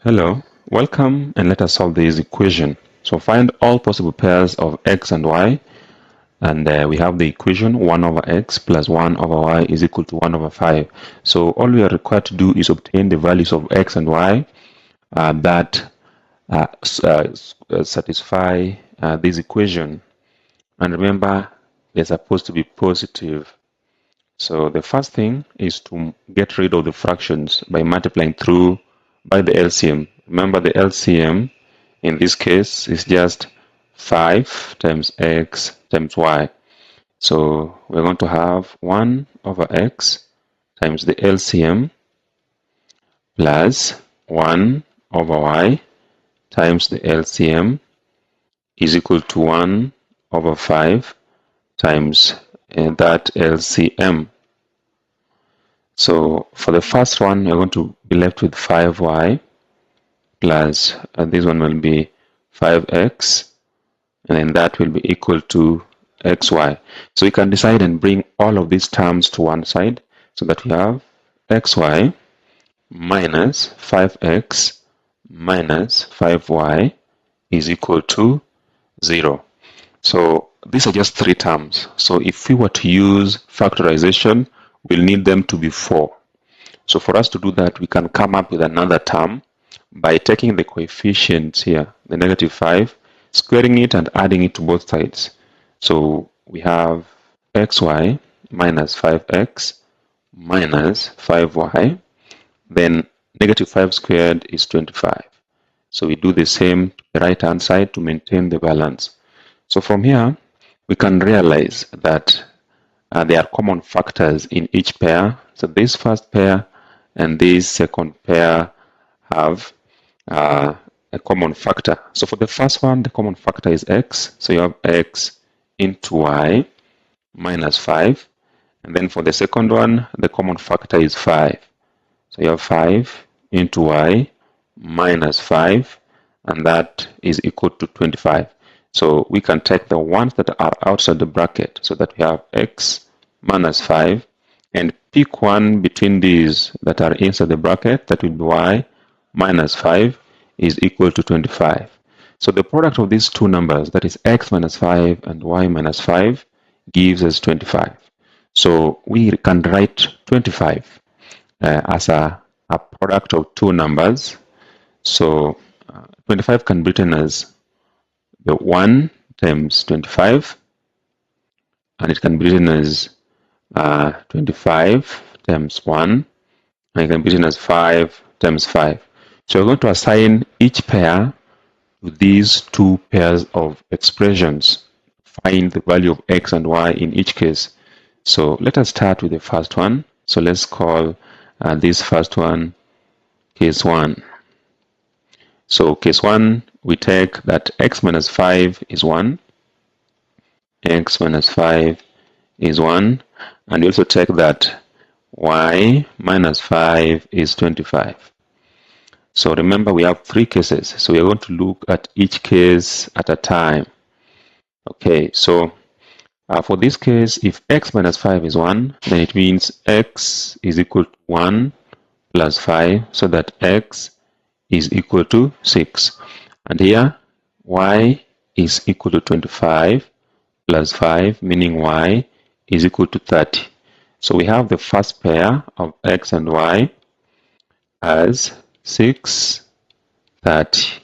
Hello, welcome, and let us solve this equation. So find all possible pairs of x and y, and we have the equation 1 over x plus 1 over y is equal to 1 over 5. So all we are required to do is obtain the values of x and y that satisfy this equation. And remember, they're supposed to be positive. So the first thing is to get rid of the fractions by multiplying through by the LCM. Remember, the LCM in this case is just 5 times x times y. So we're going to have 1 over x times the LCM plus 1 over y times the LCM is equal to 1 over 5 times that LCM. So for the first one, we're going to be left with 5y plus, this one will be 5x, and then that will be equal to xy. So we can decide and bring all of these terms to one side so that we have xy minus 5x minus 5y is equal to 0. So these are just three terms. So if we were to use factorization, we'll need them to be 4. So for us to do that, we can come up with another term by taking the coefficients here, the negative 5, squaring it and adding it to both sides. So we have xy minus 5x minus 5y, then negative 5 squared is 25. So we do the same to the right hand side to maintain the balance. So from here, we can realize that there are common factors in each pair. So this first pair and this second pair have a common factor. So for the first one, the common factor is x. So you have x into y minus 5. And then for the second one, the common factor is 5. So you have 5 into y minus 5, and that is equal to 25. So we can take the ones that are outside the bracket so that we have x minus 5 and pick one between these that are inside the bracket, that will be y minus 5 is equal to 25. So the product of these two numbers, that is x minus 5 and y minus 5, gives us 25. So we can write 25 as a product of two numbers. So 25 can be written as the 1 times 25, and it can be written as 25 times 1, and it can be written as 5 times 5. So we're going to assign each pair to these two pairs of expressions. Find the value of x and y in each case. So let us start with the first one. So let's call this first one case 1. So case 1, we take that x minus 5 is 1, x minus 5 is 1, and we also take that y minus 5 is 25. So remember, we have three cases, so we are going to look at each case at a time. Okay, so for this case, if x minus 5 is 1, then it means x is equal to 1 plus 5, so that x is equal to 6. And here, y is equal to 25 plus 5, meaning y is equal to 30. So we have the first pair of x and y as 6, 30.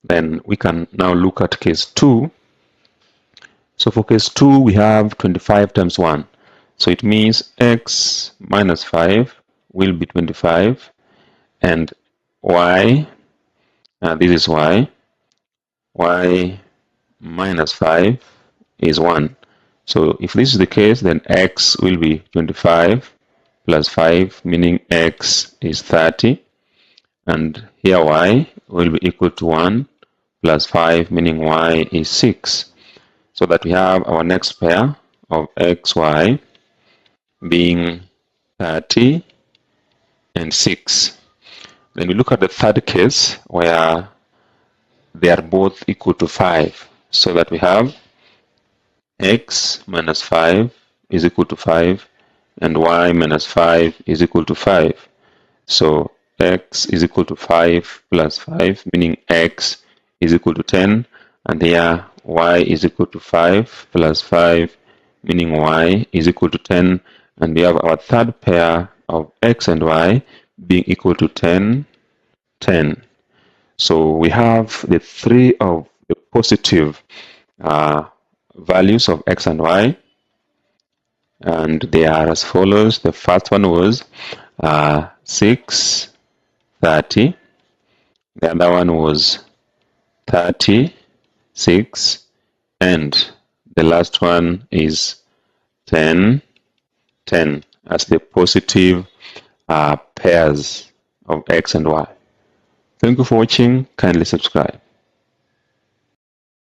Then we can now look at case 2. So for case 2, we have 25 times 1. So it means x minus 5 will be 25, and y, this is y minus 5 is 1. So if this is the case, then x will be 25 plus 5, meaning x is 30. And here y will be equal to 1 plus 5, meaning y is 6. So that we have our next pair of xy being 30 and 6. Then we look at the third case where they are both equal to 5. So that we have x minus 5 is equal to 5 and y minus 5 is equal to 5. So x is equal to 5 plus 5, meaning x is equal to 10, and here y is equal to 5 plus 5, meaning y is equal to 10, and we have our third pair of x and y being equal to 10, 10. So we have the three of the positive values of x and y, and they are as follows. The first one was 6, 30. The other one was 36, and the last one is 10, 10 as the positive pairs of x and y. Thank you for watching. Kindly subscribe.